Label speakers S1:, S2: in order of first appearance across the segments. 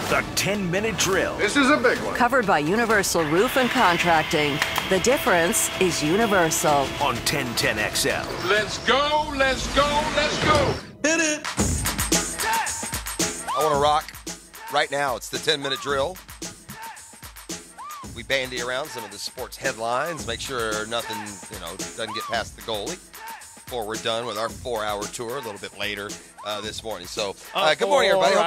S1: The 10-minute drill.
S2: This is a big one.
S3: Covered by Universal Roof and Contracting. The difference is Universal.
S1: On 1010XL.
S2: Let's go, let's go, let's go.
S4: Hit it.
S5: I want to rock right now. It's the 10-minute drill. We bandy around some of the sports headlines, make sure nothing, doesn't get past the goalie before we're done with our 4-hour tour a little bit later this morning. So, good morning, everybody.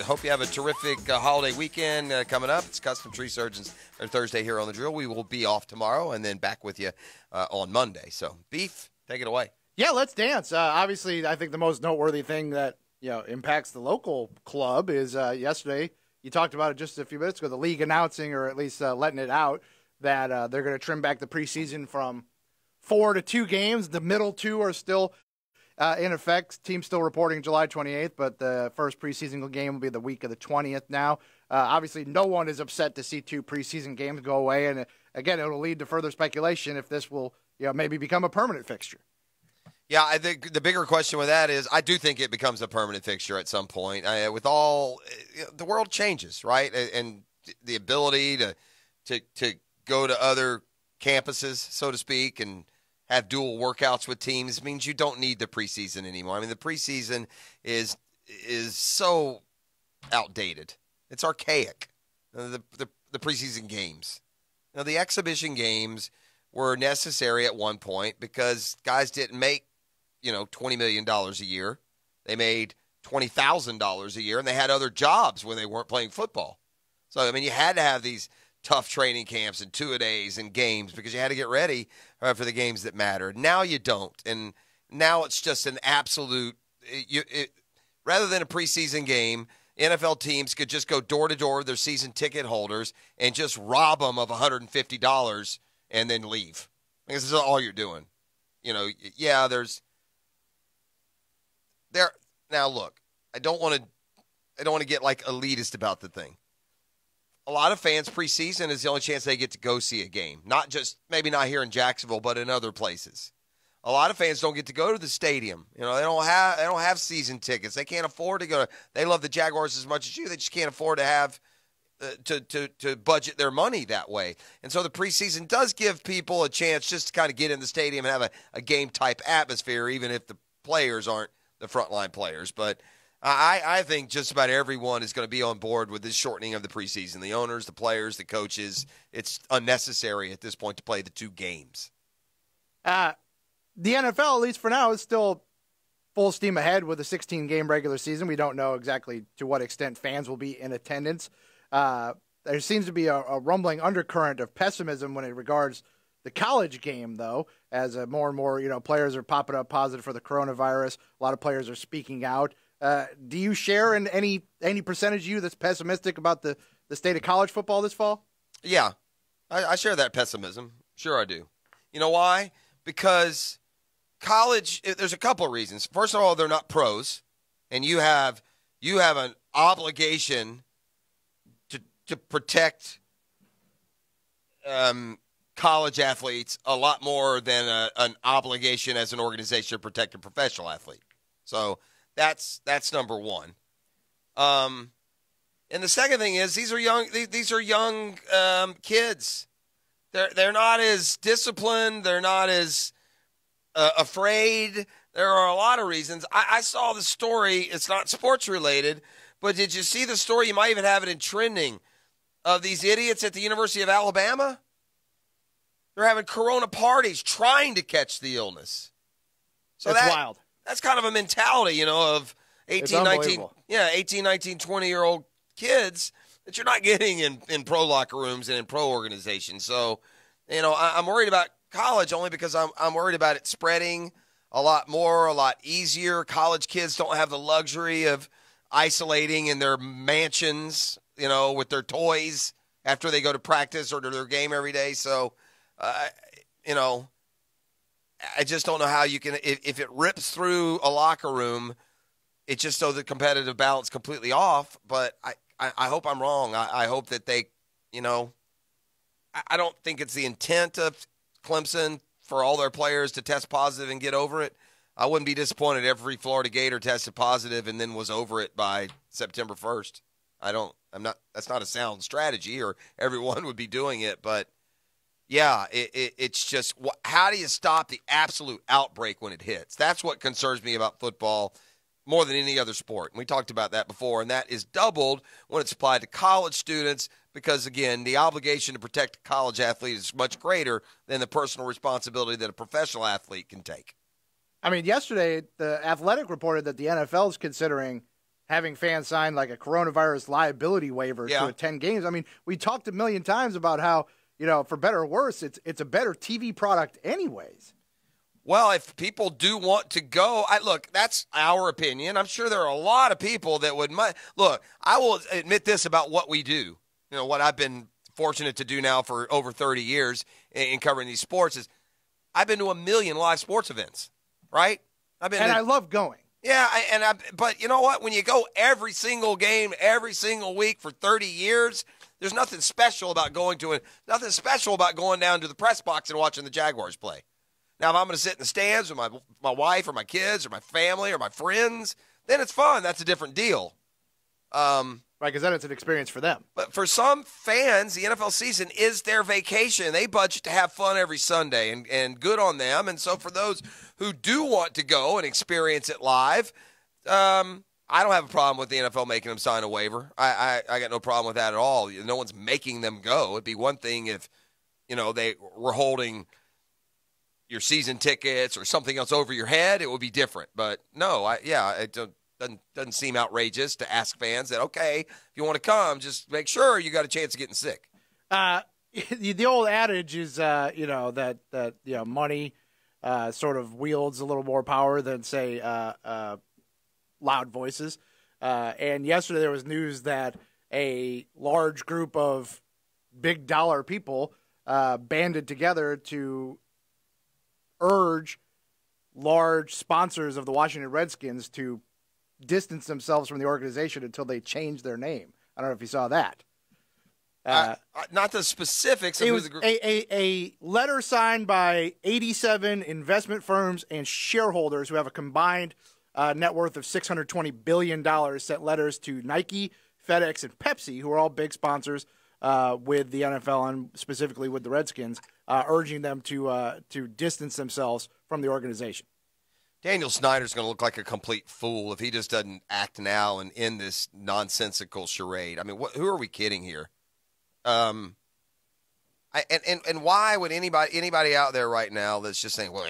S5: Hope you have a terrific holiday weekend coming up. It's Custom Tree Surgeons Thursday here on the drill. We will be off tomorrow and then back with you on Monday. So, Beef, take it away.
S6: Yeah, let's dance. Obviously, I think the most noteworthy thing that impacts the local club is yesterday. You talked about it just a few minutes ago. The league announcing, or at least letting it out, that they're going to trim back the preseason from 4 to 2 games. The middle 2 are still in effect. Team's still reporting July 28th, but the first preseason game will be the week of the 20th now. Obviously, no one is upset to see 2 preseason games go away, and again, it will lead to further speculation if this will maybe become a permanent fixture.
S5: Yeah, I think the bigger question with that is I do think it becomes a permanent fixture at some point. With all the world changes, right? And the ability to go to other campuses, so to speak, and have dual workouts with teams means you don't need the preseason anymore. I mean, the preseason is so outdated. It's archaic. The preseason games. Now, the exhibition games were necessary at one point because guys didn't make $20 million a year. They made $20,000 a year, and they had other jobs when they weren't playing football. So, I mean, you had to have these tough training camps and two-a-days and games because you had to get ready for the games that mattered. Now you don't, and now it's just an absolute rather than a preseason game, NFL teams could just go door-to-door with their season ticket holders and just rob them of $150 and then leave. This is all you're doing. Now look, I don't want to get like elitist about the thing. A lot of fans preseason is the only chance they get to go see a game. Maybe not here in Jacksonville, but in other places. A lot of fans don't get to go to the stadium. They don't have season tickets. They can't afford to go. They love the Jaguars as much as you. They just can't afford to have to budget their money that way. And so the preseason does give people a chance just to kind of get in the stadium and have a game type atmosphere, even if the players aren't the frontline players. But I think just about everyone is going to be on board with this shortening of the preseason. The owners, the players, the coaches. It's unnecessary at this point to play the 2 games.
S6: The NFL, at least for now, is still full steam ahead with a 16-game regular season. We don't know exactly to what extent fans will be in attendance. There seems to be a rumbling undercurrent of pessimism when it regards the college game, though, as more and more players are popping up positive for the coronavirus. A lot of players are speaking out. Do you share in any percentage of you that's pessimistic about the state of college football this fall?
S5: Yeah, I share that pessimism. Sure I do. You know why? Because college, there's a couple of reasons. First of all, they're not pros, and you have an obligation to protect college athletes a lot more than an obligation as an organization to protect a professional athlete. So that's number one. And the second thing is these are young kids. They're not as disciplined. They're not as afraid. There are a lot of reasons. I saw the story. It's not sports related, but did you see the story? You might even have it in trending of these idiots at the University of Alabama. They're having corona parties trying to catch the illness. So
S6: that's wild.
S5: That's kind of a mentality, of 18, 19, 20-year-old kids that you're not getting in pro locker rooms and in pro organizations. So, I'm worried about college only because I'm worried about it spreading a lot more, a lot easier. College kids don't have the luxury of isolating in their mansions, with their toys after they go to practice or to their game every day. So, I just don't know how you can, if it rips through a locker room, it's just so the competitive balance completely off. But I hope I'm wrong. I hope that they, I don't think it's the intent of Clemson for all their players to test positive and get over it. I wouldn't be disappointed if every Florida Gator tested positive and then was over it by September 1st. That's not a sound strategy, or everyone would be doing it. But, yeah, it's just how do you stop the absolute outbreak when it hits? That's what concerns me about football more than any other sport. And we talked about that before, and that is doubled when it's applied to college students because, again, the obligation to protect a college athlete is much greater than the personal responsibility that a professional athlete can take.
S6: I mean, yesterday, The Athletic reported that the NFL is considering having fans sign like a coronavirus liability waiver to attend games. I mean, we talked a million times about how, for better or worse, it's a better TV product anyways.
S5: Well, if people do want to go, look, that's our opinion. I'm sure there are a lot of people that would – look, I will admit this about what we do. What I've been fortunate to do now for over 30 years in covering these sports is I've been to a million live sports events. Right?
S6: I love going.
S5: Yeah, but you know what? When you go every single game, every single week for 30 years, there's nothing special about going to it. Nothing special about going down to the press box and watching the Jaguars play. Now, if I'm going to sit in the stands with my wife or my kids or my family or my friends, then it's fun. That's a different deal.
S6: Right, because then it's an experience for them.
S5: But for some fans, the NFL season is their vacation. They budget to have fun every Sunday, and good on them. And so for those who do want to go and experience it live, I don't have a problem with the NFL making them sign a waiver. I got no problem with that at all. No one's making them go. It'd be one thing if, they were holding your season tickets or something else over your head. It would be different. But no, it doesn't seem outrageous to ask fans that, okay, if you want to come, just make sure you got a chance of getting sick.
S6: The old adage is, that money sort of wields a little more power than, say, loud voices. And yesterday there was news that a large group of big dollar people banded together to urge large sponsors of the Washington Redskins to distance themselves from the organization until they change their name. I don't know if you saw that.
S5: Not the specifics. Of
S6: it was a letter signed by 87 investment firms and shareholders who have a combined net worth of $620 billion, sent letters to Nike, FedEx, and Pepsi, who are all big sponsors with the NFL and specifically with the Redskins, urging them to distance themselves from the organization.
S5: Daniel Snyder's going to look like a complete fool if he just doesn't act now and end this nonsensical charade. I mean, who are we kidding here? And why would anybody out there right now that's just saying, well,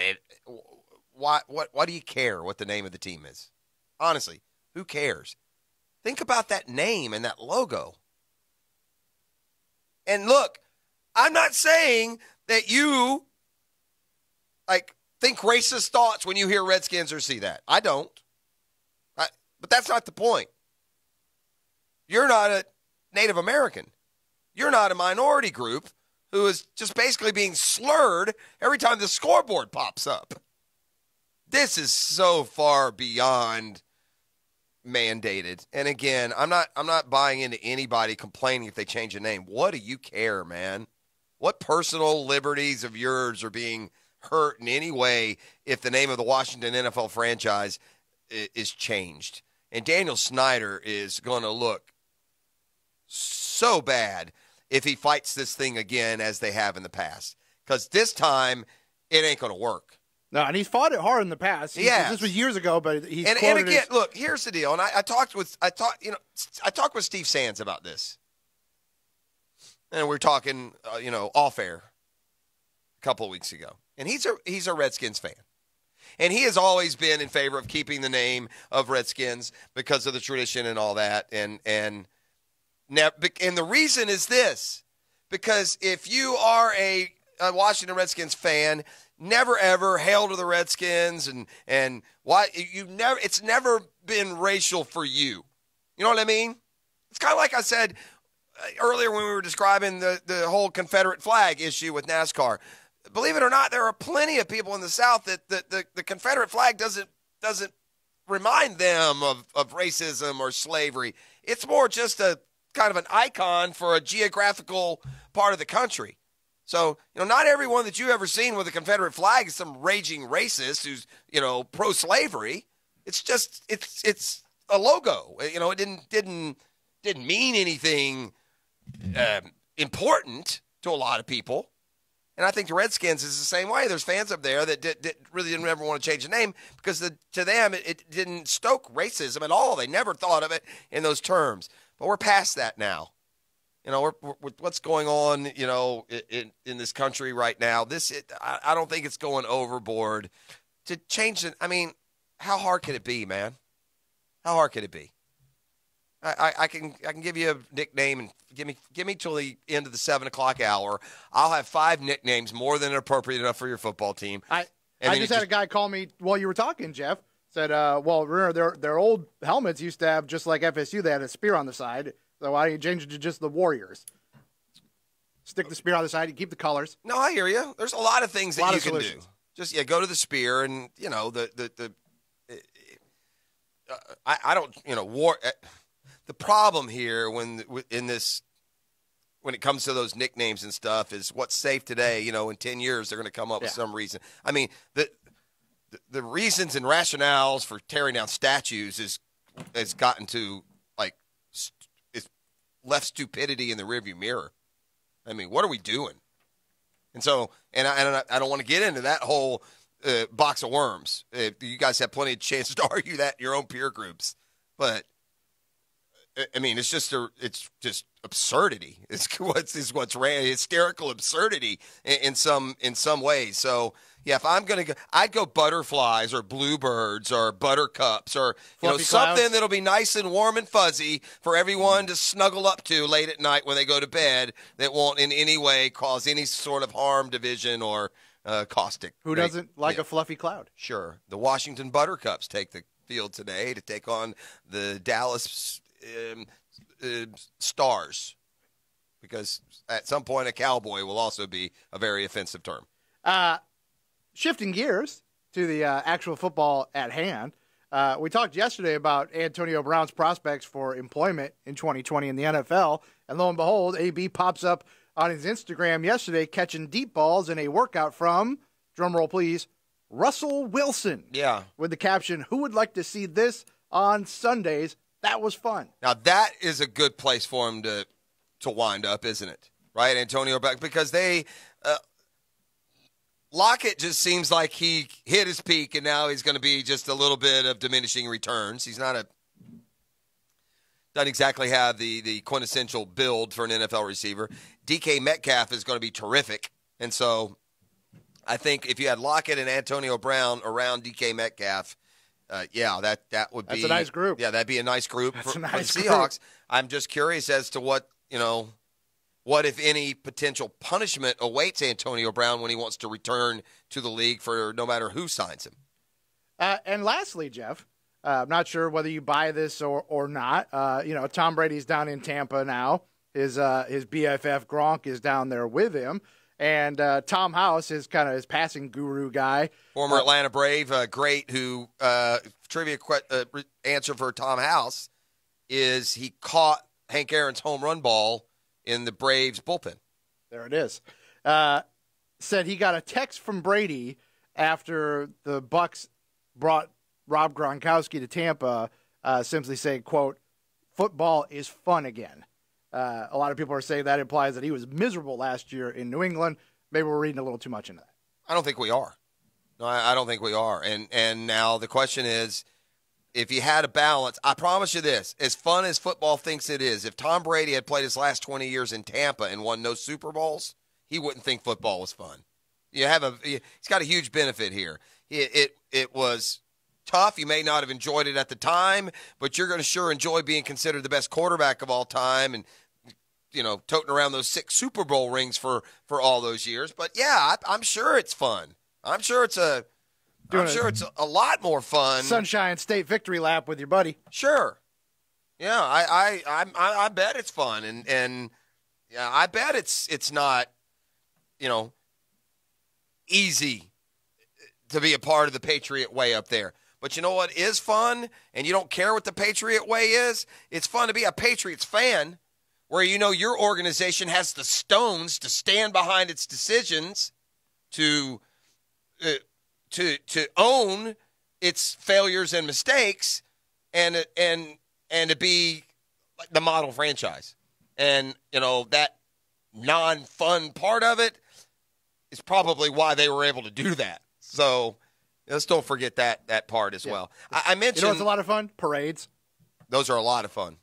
S5: why do you care what the name of the team is? Honestly, who cares? Think about that name and that logo. And look, I'm not saying that you think racist thoughts when you hear Redskins or see that. I don't. But that's not the point. You're not a Native American. You're not a minority group who is just basically being slurred every time the scoreboard pops up. This is so far beyond mandated. And again, I'm not buying into anybody complaining if they change a name. What do you care, man? What personal liberties of yours are being hurt in any way if the name of the Washington NFL franchise is changed? And Daniel Snyder is going to look so bad if he fights this thing again as they have in the past. Because this time, it ain't going to work.
S6: No, and he's fought it hard in the past. This was years ago, but he's
S5: and again, look, here's the deal. And I talked with Steve Sands about this. And we were talking, off air a couple of weeks ago. And he's a Redskins fan. And he has always been in favor of keeping the name of Redskins because of the tradition and all that. And the reason is this. Because if you are a Washington Redskins fan, never ever hail to the Redskins and why it's never been racial for you. You know what I mean? It's kind of like I said earlier when we were describing the whole Confederate flag issue with NASCAR. Believe it or not, there are plenty of people in the South that the Confederate flag doesn't remind them of racism or slavery. It's more just a kind of an icon for a geographical part of the country. So, not everyone that you ever seen with a Confederate flag is some raging racist who's, pro-slavery. It's just it's a logo. It didn't mean anything important to a lot of people. And I think the Redskins is the same way. There's fans up there that really didn't ever want to change the name because to them it didn't stoke racism at all. They never thought of it in those terms. But we're past that now. We're what's going on, in this country right now. I don't think it's going overboard to change it. I mean, how hard could it be, man? How hard could it be? I can give you a nickname and give me till the end of the 7 o'clock hour. I'll have 5 nicknames more than appropriate enough for your football team.
S6: I just had a guy call me while you were talking, Jeff. Said, well, remember their old helmets used to have, just like FSU, they had a spear on the side. So why don't you change it to just the Warriors? Stick the spear on the side. You keep the colors.
S5: No, I hear you. There's a lot of things that you can do. Just go to the spear and I don't war. The problem here when it comes to those nicknames and stuff is what's safe today. In 10 years they're going to come up with some reason. I mean the reasons and rationales for tearing down statues has gotten to it's left stupidity in the rearview mirror. I mean, what are we doing? And so, I don't want to get into that whole box of worms. You guys have plenty of chances to argue that in your own peer groups, but I mean, it's just absurdity. It's what's hysterical absurdity in some ways. So yeah, if I'm gonna go, I'd go butterflies or bluebirds or buttercups or something that'll be nice and warm and fuzzy for everyone to snuggle up to late at night when they go to bed. That won't in any way cause any sort of harm, division, or caustic.
S6: Who doesn't like a fluffy cloud?
S5: Sure. The Washington Buttercups take the field today to take on the Dallas Stars, because at some point a cowboy will also be a very offensive term.
S6: Shifting gears to the actual football at hand, we talked yesterday about Antonio Brown's prospects for employment in 2020 in the NFL, and lo and behold, AB pops up on his Instagram yesterday catching deep balls in a workout from, drumroll please, Russell Wilson.
S5: Yeah. With
S6: the caption, "Who would like to see this on Sundays?" That was fun.
S5: Now, that is a good place for him to wind up, isn't it? Right, Antonio Brown? Because Lockett just seems like he hit his peak, and now he's going to be just a little bit of diminishing returns. He's doesn't exactly have the quintessential build for an NFL receiver. DK Metcalf is going to be terrific. And so I think if you had Lockett and Antonio Brown around DK Metcalf, that would be –
S6: That's a nice group.
S5: Yeah, that'd be a nice group for the Seahawks.
S6: Group.
S5: I'm just curious as to what, if any, potential punishment awaits Antonio Brown when he wants to return to the league for no matter who signs him.
S6: And lastly, Jeff, I'm not sure whether you buy this or not. Tom Brady's down in Tampa now. His BFF Gronk is down there with him. And Tom House is kind of his passing guru guy.
S5: Former Atlanta Brave, great, who trivia answer for Tom House is he caught Hank Aaron's home run ball in the Braves bullpen.
S6: There it is. Said he got a text from Brady after the Bucks brought Rob Gronkowski to Tampa, simply saying, quote, "Football is fun again." A lot of people are saying that implies that he was miserable last year in New England. Maybe we're reading a little too much into that.
S5: I don't think we are. No, I don't think we are. And now the question is, if you had a balance, I promise you this, as fun as football thinks it is, if Tom Brady had played his last 20 years in Tampa and won no Super Bowls, he wouldn't think football was fun. He's got a huge benefit here. It was tough. You may not have enjoyed it at the time, but you're going to sure enjoy being considered the best quarterback of all time and, toting around those 6 Super Bowl rings for all those years. But, yeah, I'm sure it's fun. I'm sure it's a lot more fun.
S6: Sunshine State victory lap with your buddy.
S5: Sure. Yeah, I bet it's fun. And yeah, I bet it's not, easy to be a part of the Patriot way up there. But you know what is fun? And you don't care what the Patriot way is? It's fun to be a Patriots fan where your organization has the stones to stand behind its decisions, to own its failures and mistakes, and to be like the model franchise. And that non-fun part of it is probably why they were able to do that. So let's don't forget that part as well. I mentioned
S6: what's a lot of fun? Parades.
S5: Those are a lot of fun.